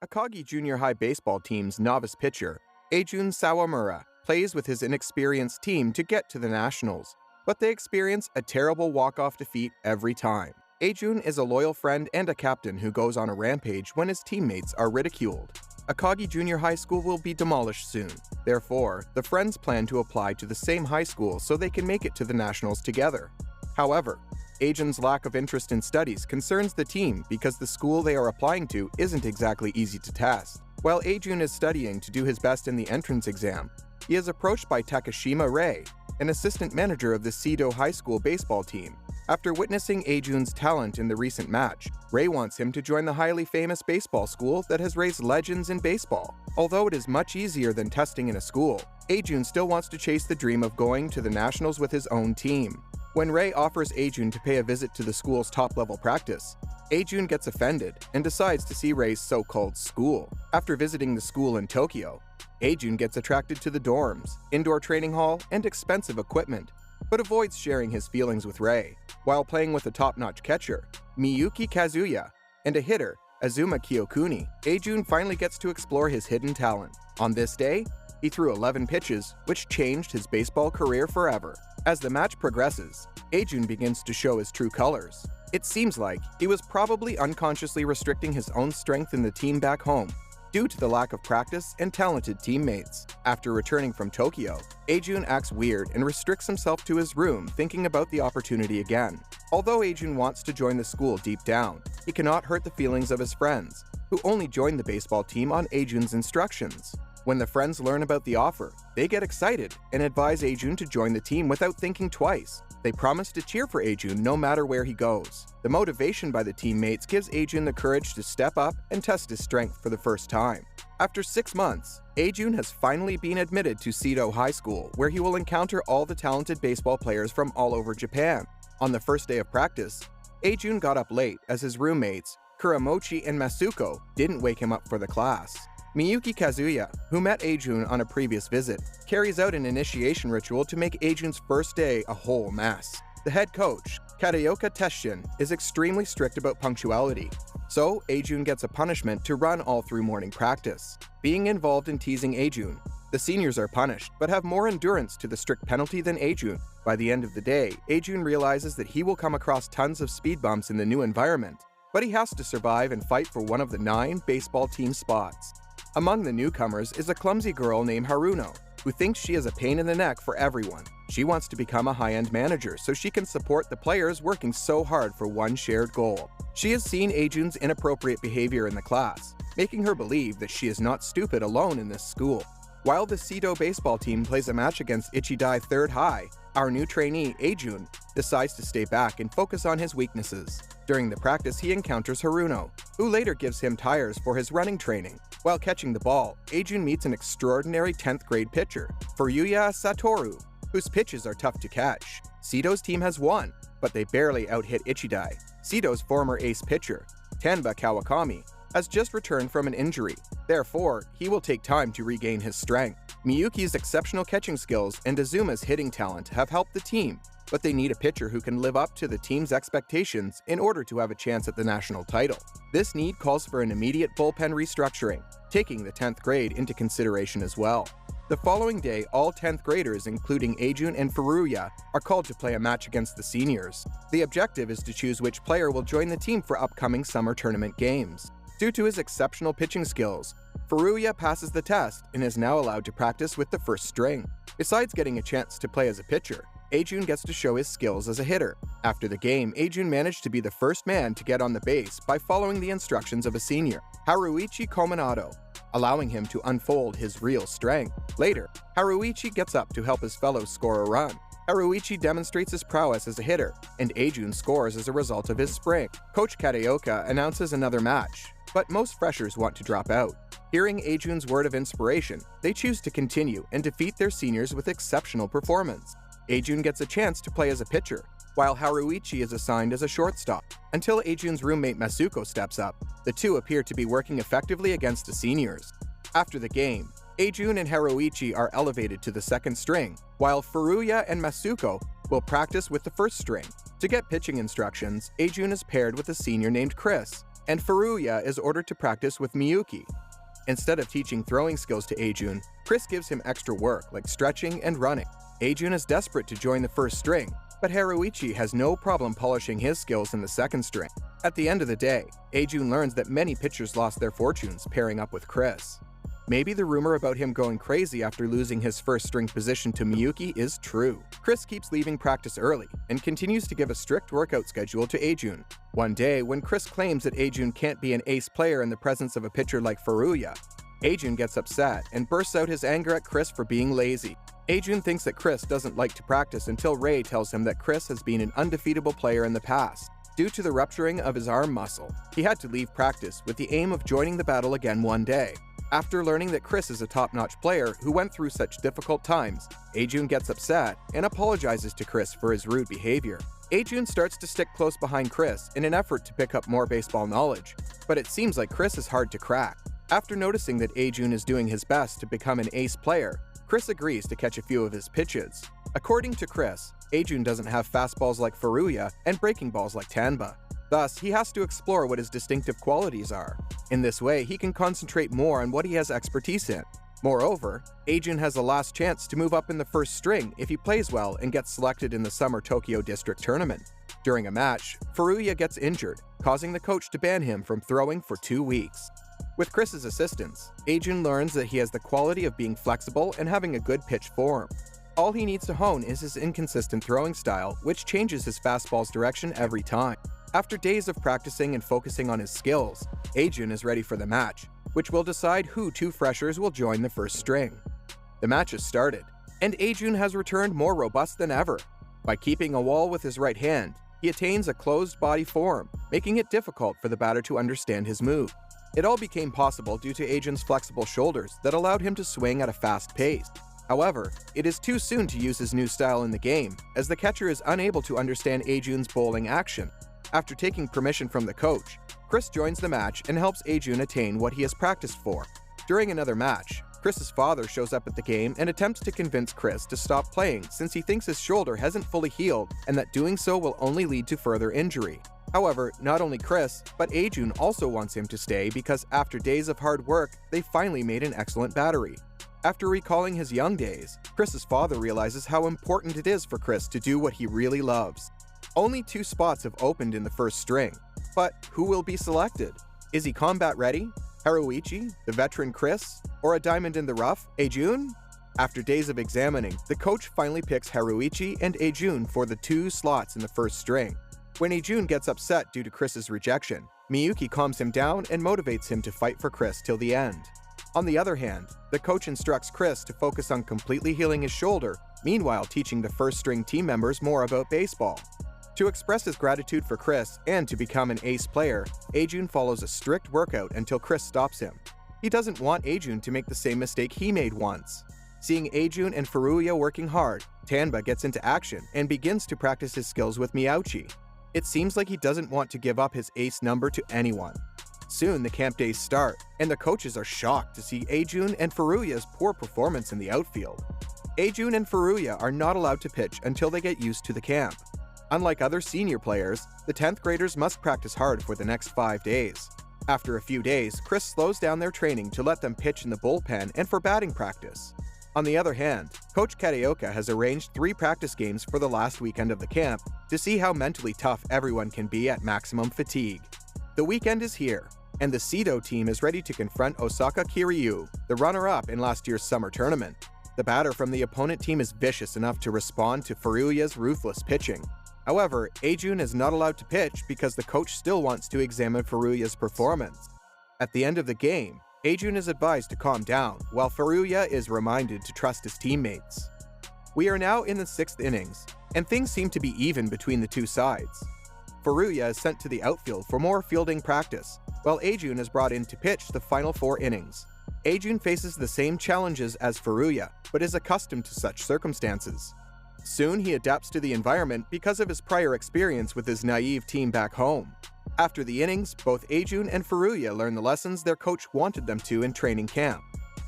Akagi Junior High baseball team's novice pitcher, Eijun Sawamura, plays with his inexperienced team to get to the Nationals, but they experience a terrible walk-off defeat every time. Eijun is a loyal friend and a captain who goes on a rampage when his teammates are ridiculed. Akagi Junior High School will be demolished soon. Therefore, the friends plan to apply to the same high school so they can make it to the Nationals together. However, Eijun's lack of interest in studies concerns the team because the school they are applying to isn't exactly easy to test. While Eijun is studying to do his best in the entrance exam, he is approached by Takashima Rei, an assistant manager of the Seidou High School baseball team. After witnessing Eijun's talent in the recent match, Rei wants him to join the highly famous baseball school that has raised legends in baseball. Although it is much easier than testing in a school, Eijun still wants to chase the dream of going to the Nationals with his own team. When Rei offers Eijun to pay a visit to the school's top-level practice, Eijun gets offended and decides to see Rei's so-called school. After visiting the school in Tokyo, Eijun gets attracted to the dorms, indoor training hall, and expensive equipment, but avoids sharing his feelings with Rei. While playing with a top-notch catcher, Miyuki Kazuya, and a hitter, Azuma Kiyokuni, Eijun finally gets to explore his hidden talent. On this day, he threw 11 pitches, which changed his baseball career forever. As the match progresses, Eijun begins to show his true colors. It seems like he was probably unconsciously restricting his own strength in the team back home, due to the lack of practice and talented teammates. After returning from Tokyo, Eijun acts weird and restricts himself to his room, thinking about the opportunity again. Although Eijun wants to join the school deep down, he cannot hurt the feelings of his friends, who only joined the baseball team on Eijun's instructions. When the friends learn about the offer, they get excited and advise Eijun to join the team without thinking twice. They promise to cheer for Eijun no matter where he goes. The motivation by the teammates gives Eijun the courage to step up and test his strength for the first time. After 6 months, Eijun has finally been admitted to Seidou High School, where he will encounter all the talented baseball players from all over Japan. On the first day of practice, Eijun got up late as his roommates, Kuramochi and Masuko, didn't wake him up for the class. Miyuki Kazuya, who met Eijun on a previous visit, carries out an initiation ritual to make Eijun's first day a whole mess. The head coach, Kataoka Tesshin, is extremely strict about punctuality, so Eijun gets a punishment to run all through morning practice. Being involved in teasing Eijun, the seniors are punished, but have more endurance to the strict penalty than Eijun. By the end of the day, Eijun realizes that he will come across tons of speed bumps in the new environment, but he has to survive and fight for one of the 9 baseball team spots. Among the newcomers is a clumsy girl named Haruno, who thinks she is a pain in the neck for everyone. She wants to become a high-end manager so she can support the players working so hard for one shared goal. She has seen Eijun's inappropriate behavior in the class, making her believe that she is not stupid alone in this school. While the Seidou baseball team plays a match against Ichidai 3rd High, our new trainee, Eijun, decides to stay back and focus on his weaknesses. During the practice, he encounters Haruno, who later gives him tires for his running training. While catching the ball, Eijun meets an extraordinary 10th grade pitcher, Furuya Satoru, whose pitches are tough to catch. Seidou's team has won, but they barely out-hit Ichidai. Seidou's former ace pitcher, Tanba Kawakami, has just returned from an injury. Therefore, he will take time to regain his strength. Miyuki's exceptional catching skills and Azuma's hitting talent have helped the team, but they need a pitcher who can live up to the team's expectations in order to have a chance at the national title. This need calls for an immediate bullpen restructuring, taking the 10th grade into consideration as well. The following day, all 10th graders, including Eijun and Furuya, are called to play a match against the seniors. The objective is to choose which player will join the team for upcoming summer tournament games. Due to his exceptional pitching skills, Furuya passes the test and is now allowed to practice with the first string. Besides getting a chance to play as a pitcher, Eijun gets to show his skills as a hitter. After the game, Eijun managed to be the first man to get on the base by following the instructions of a senior, Haruichi Kominado, allowing him to unfold his real strength. Later, Haruichi gets up to help his fellows score a run. Haruichi demonstrates his prowess as a hitter, and Eijun scores as a result of his sprint. Coach Kataoka announces another match, but most freshers want to drop out. Hearing Eijun's word of inspiration, they choose to continue and defeat their seniors with exceptional performance. Eijun gets a chance to play as a pitcher, while Haruichi is assigned as a shortstop, until Eijun's roommate Masuko steps up. The two appear to be working effectively against the seniors. After the game, Eijun and Haruichi are elevated to the second string, while Furuya and Masuko will practice with the first string. To get pitching instructions, Eijun is paired with a senior named Chris, and Furuya is ordered to practice with Miyuki. Instead of teaching throwing skills to Eijun, Chris gives him extra work like stretching and running. Eijun is desperate to join the first string, but Haruichi has no problem polishing his skills in the second string. At the end of the day, Eijun learns that many pitchers lost their fortunes pairing up with Chris. Maybe the rumor about him going crazy after losing his first string position to Miyuki is true. Chris keeps leaving practice early and continues to give a strict workout schedule to Eijun. One day, when Chris claims that Eijun can't be an ace player in the presence of a pitcher like Furuya, Eijun gets upset and bursts out his anger at Chris for being lazy. Eijun thinks that Chris doesn't like to practice until Ray tells him that Chris has been an undefeatable player in the past. Due to the rupturing of his arm muscle, he had to leave practice with the aim of joining the battle again one day. After learning that Chris is a top-notch player who went through such difficult times, Eijun gets upset and apologizes to Chris for his rude behavior. Eijun starts to stick close behind Chris in an effort to pick up more baseball knowledge, but it seems like Chris is hard to crack. After noticing that Eijun is doing his best to become an ace player, Chris agrees to catch a few of his pitches. According to Chris, Eijun doesn't have fastballs like Furuya and breaking balls like Tanba. Thus, he has to explore what his distinctive qualities are. In this way, he can concentrate more on what he has expertise in. Moreover, Eijun has a last chance to move up in the first string if he plays well and gets selected in the Summer Tokyo District Tournament. During a match, Furuya gets injured, causing the coach to ban him from throwing for 2 weeks. With Chris's assistance, Eijun learns that he has the quality of being flexible and having a good pitch form. All he needs to hone is his inconsistent throwing style, which changes his fastball's direction every time. After days of practicing and focusing on his skills, Eijun is ready for the match, which will decide who 2 freshers will join the first string. The match has started, and Eijun has returned more robust than ever. By keeping a wall with his right hand, he attains a closed body form, making it difficult for the batter to understand his move. It all became possible due to Eijun's flexible shoulders that allowed him to swing at a fast pace. However, it is too soon to use his new style in the game, as the catcher is unable to understand Eijun's bowling action. After taking permission from the coach, Chris joins the match and helps Eijun attain what he has practiced for. During another match, Chris's father shows up at the game and attempts to convince Chris to stop playing since he thinks his shoulder hasn't fully healed and that doing so will only lead to further injury. However, not only Chris, but Eijun also wants him to stay because after days of hard work, they finally made an excellent battery. After recalling his young days, Chris's father realizes how important it is for Chris to do what he really loves. Only 2 spots have opened in the first string, but who will be selected? Is he combat ready? Haruichi, the veteran Chris, or a diamond in the rough, Eijun? After days of examining, the coach finally picks Haruichi and Eijun for the 2 slots in the first string. When Eijun gets upset due to Chris's rejection, Miyuki calms him down and motivates him to fight for Chris till the end. On the other hand, the coach instructs Chris to focus on completely healing his shoulder, meanwhile teaching the first string team members more about baseball. To express his gratitude for Chris and to become an ace player, Eijun follows a strict workout until Chris stops him. He doesn't want Eijun to make the same mistake he made once. Seeing Eijun and Furuya working hard, Tanba gets into action and begins to practice his skills with Miyauchi. It seems like he doesn't want to give up his ace number to anyone. Soon the camp days start, and the coaches are shocked to see Eijun and Furuya's poor performance in the outfield. Eijun and Furuya are not allowed to pitch until they get used to the camp. Unlike other senior players, the 10th graders must practice hard for the next 5 days. After a few days, Chris slows down their training to let them pitch in the bullpen and for batting practice. On the other hand, Coach Karaoke has arranged 3 practice games for the last weekend of the camp to see how mentally tough everyone can be at maximum fatigue. The weekend is here, and the Seidou team is ready to confront Osaka Kiryu, the runner-up in last year's summer tournament. The batter from the opponent team is vicious enough to respond to Furuya's ruthless pitching. However, Eijun is not allowed to pitch because the coach still wants to examine Furuya's performance. At the end of the game, Eijun is advised to calm down, while Furuya is reminded to trust his teammates. We are now in the 6th innings, and things seem to be even between the 2 sides. Furuya is sent to the outfield for more fielding practice, while Eijun is brought in to pitch the final 4 innings. Eijun faces the same challenges as Furuya, but is accustomed to such circumstances. Soon he adapts to the environment because of his prior experience with his naive team back home. After the innings, both Eijun and Furuya learn the lessons their coach wanted them to in training camp.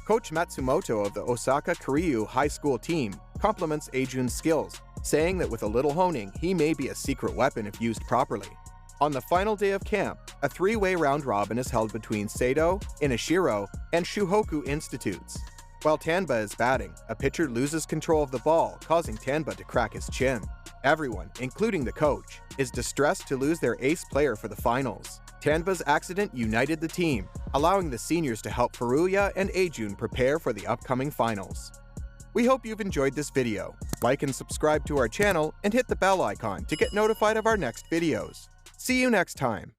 Coach Matsumoto of the Osaka Kiryu High School team compliments Eijun's skills, saying that with a little honing, he may be a secret weapon if used properly. On the final day of camp, a three-way round-robin is held between Seidou, Inashiro, and Shuhoku Institutes. While Tanba is batting, a pitcher loses control of the ball, causing Tanba to crack his chin. Everyone, including the coach, is distressed to lose their ace player for the finals. Tanba's accident united the team, allowing the seniors to help Furuya and Eijun prepare for the upcoming finals. We hope you've enjoyed this video. Like and subscribe to our channel and hit the bell icon to get notified of our next videos. See you next time!